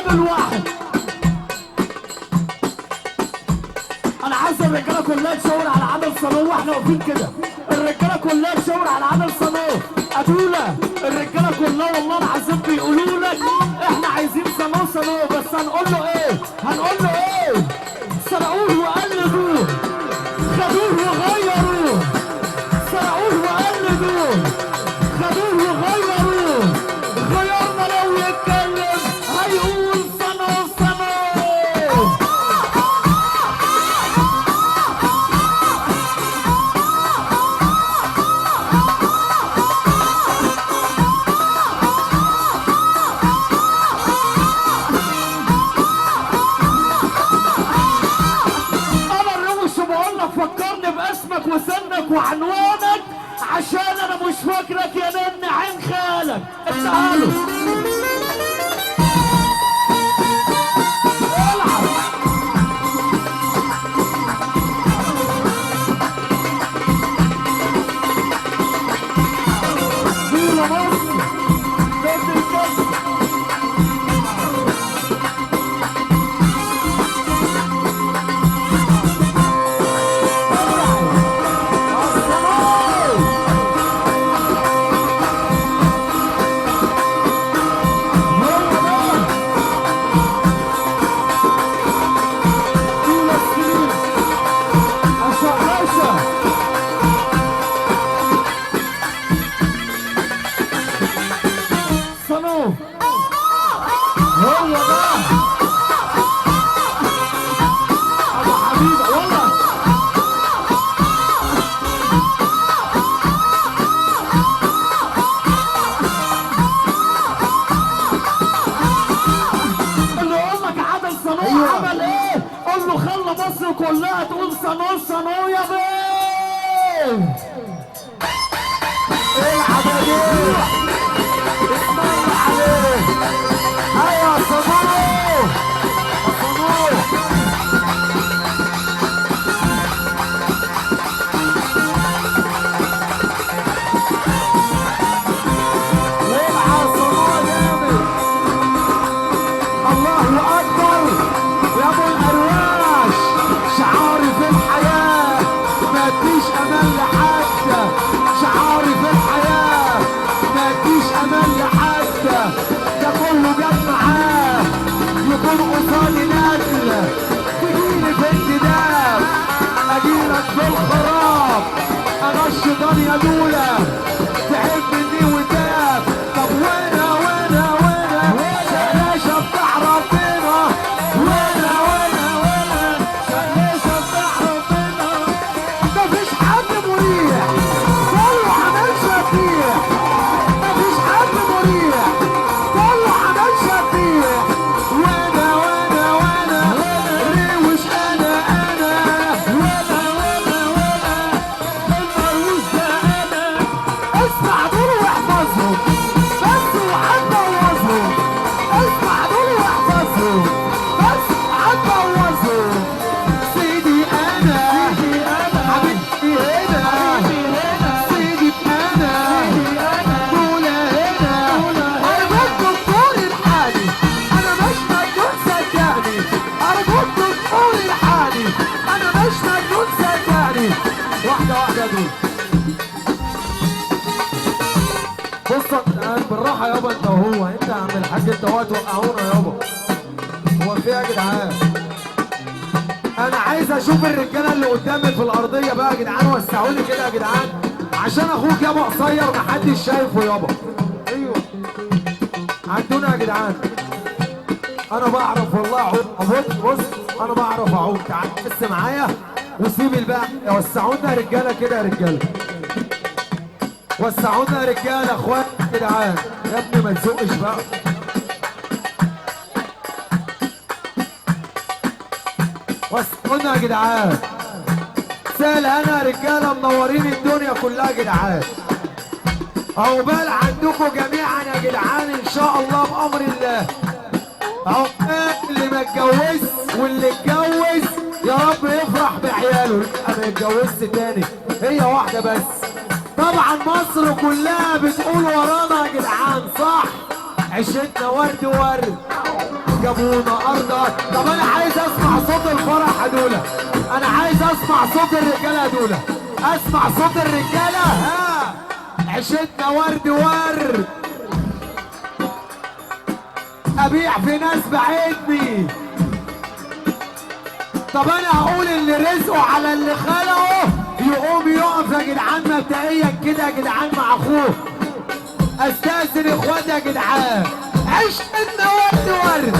نعمل واحد. انا عايز الرجاله كلها تشاور على عادل صالون واحنا واقفين كده. الرجاله كلها تشاور على عادل صالون. ادوله الرجاله كلها والله العظيم بيقولوا لك احنا عايزين صالون بس هنقول له ايه؟ هنقول له ايه؟ سرقوه وقلدوه، خدوه وغيروه، سرقوه وقلدوه، خدوه وغيروه، غيرنا لو يتكلم هيقول صنو. فكرني باسمك وسنك وعنوانك عشان انا مش فاكرك يا نن عين خالك. تعالوا العب. فيلا مصر بيت الكسر. عمل ايه؟ قول له خلى مصر كلها تقول صنو يا بيه. العب يا بيه، اسمعنا عليه. ايوه صنو قصادي نازلة تجيلي في انتداب اجيلك في الخراب. انا الشيطان يا دولة تحبني وتاب. طب وانا شلاشة بتاع ربنا. وانا شلاشة بتاع ربنا. مفيش حد مريح كله عمل شفيح. مفيش حد مريح كله عمل شفيح. بص بالراحه يابا انت وهو. انت يا عم الحاج انت هو توقعونا يابا. هو في يا جدعان؟ انا عايز اشوف الرجاله اللي قدامي في الارضيه بقى يا جدعان. وسعوا لي كده يا جدعان عشان اخوك يابا قصير محدش شايفه يابا. ايوه عدونا يا جدعان. انا بعرف والله اعوم. بص انا بعرف اعوم. تعال بس معايا وسيب الباقي. وسعونا يا رجاله كده يا رجاله. وسعونا يا رجاله اخوان يا جدعان. يا ابني ما تزقش بقى. وسعونا يا جدعان. سهل انا يا رجاله منورين الدنيا كلها يا جدعان. عقبال عندكم جميعا يا جدعان ان شاء الله بامر الله. عقبال اللي ما اتجوزش واللي اتجوز يا رب يفرح بعياله. انا اتجوزت تاني هي واحده بس. طبعا مصر كلها بتقول ورانا يا جدعان صح؟ عشتنا ورد ورد جابونا ارض. طب انا عايز اسمع صوت الفرح يا دوله، انا عايز اسمع صوت الرجاله يا دوله، اسمع صوت الرجاله. ها عشتنا ورد ورد، ابيع في ناس بعيدني. طب انا هقول اللي رزقه على اللي خلقه يقوم يقف يا جدعان مبدئيا كده يا جدعان مع اخوه. استاذن اخواتي يا جدعان، عشتنا ورد ورد.